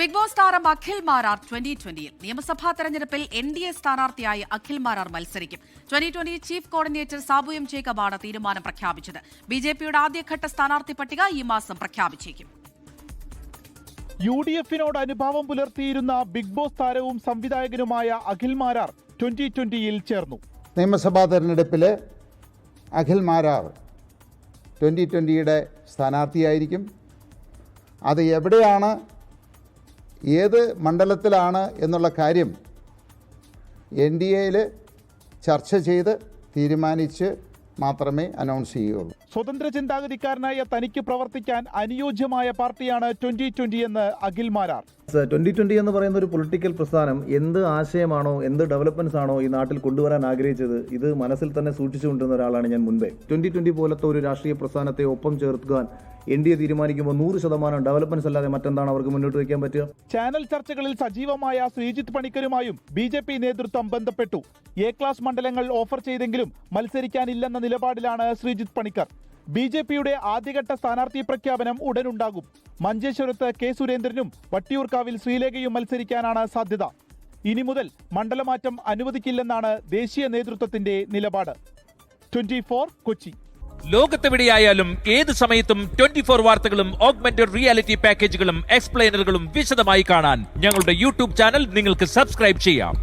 Big boss താരം അഖിൽ മാരാർ 2020-ൽ നിയമസഭാ തെരഞ്ഞെടുപ്പിൽ NDA സ്ഥാനാർത്ഥിയായി അഖിൽ മാരാർ മത്സരിക്കും. 2020 ചീഫ് കോർഡിനേറ്റർ സാബു എം ജേക്കബാണ് തീരുമാനം പ്രഖ്യാപിച്ചത്. BJPയുടെ ആദ്യഘട്ട സ്ഥാനാർത്ഥി പട്ടിക ഈ മാസം പ്രഖ്യാപിച്ചേക്കും. UDF-നോട് അനുഭാവം പുലർത്തിയിരുന്ന ബിഗ് ബോസ് താരവും സംവിധായകനുമായ അഖിൽ മാരാർ 2020-ൽ ചേർന്നു. നിയമസഭാ തെരഞ്ഞെടുപ്പിൽ അഖിൽ മാരാർ 2020-യുടെ സ്ഥാനാർത്ഥിയായിരിക്കും. അത് എവിടെയാണ്, ഏത് മണ്ഡലത്തിലാണ് എന്നുള്ള കാര്യം NDAയിൽ ചർച്ച ചെയ്ത് തീരുമാനിച്ച് മാത്രമേ അനൗൺസ് ചെയ്യുകയുള്ളൂ. സ്വതന്ത്ര ചിന്താഗതിക്കാരനായ തനിക്ക് പ്രവർത്തിക്കാൻ അനുയോജ്യമായ പാർട്ടിയാണ് 2020 എന്ന് അഖിൽ മാരാർ. 2020 എന്ന് പറയുന്ന ഒരു പൊളിറ്റിക്കൽ പ്രസ്ഥാനം എന്ത് ആശയമാണോ, എന്ത് ഡെവലപ്മെന്റ്സ് ആണോ ഈ നാട്ടിൽ കൊണ്ടുവരാൻ ആഗ്രഹിച്ചത്, ഇത് മനസ്സിൽ തന്നെ സൂക്ഷിച്ചുകൊണ്ടിരുന്ന ഒരാളാണ് ഞാൻ മുൻപേ. 2020 പോലത്തെ ഒരു രാഷ്ട്രീയ പ്രസ്ഥാനത്തെ ഒപ്പം ചേർക്കാൻ NDA തീരുമാനിക്കുമ്പോൾ 100% ഡെവലപ്മെന്റ്സ് അല്ലാതെ മറ്റെന്താണ് അവർക്ക് മുന്നോട്ട് വയ്ക്കാൻ പറ്റുക? ചാനൽ ചർച്ചകളിൽ സജീവമായ ശ്രീജിത്ത് പണിക്കരുമായും BJP നേതൃത്വം ബന്ധപ്പെട്ടു. A ക്ലാസ് മണ്ഡലങ്ങൾ ഓഫർ ചെയ്തെങ്കിലും മത്സരിക്കാനില്ലെന്ന നിലപാടിലാണ് ശ്രീജിത്ത് പണിക്കർ. BJPയുടെ ആദ്യഘട്ട സ്ഥാനാർത്ഥി പ്രഖ്യാപനം ഉടനുണ്ടാകും. മഞ്ചേശ്വരത്ത് K സുരേന്ദ്രനും വട്ടിയൂർക്കാവിൽ ശ്രീലേഖയും മത്സരിക്കാനാണ് സാധ്യത. ഇനി മുതൽ മണ്ഡലമാറ്റം അനുവദിക്കില്ലെന്നാണ് ദേശീയ നേതൃത്വത്തിന്റെ നിലപാട്. 24 കൊച്ചി. ലോകത്തെവിടെയായാലും ഏത് സമയത്തും 24 വാർത്തകളും ഓഗ്മെന്റഡ് റിയാലിറ്റി പാക്കേജുകളും എക്സ്പ്ലെയിനറുകളും വിശദമായി കാണാൻ ഞങ്ങളുടെ YouTube ചാനൽ നിങ്ങൾക്ക് സബ്സ്ക്രൈബ് ചെയ്യാം.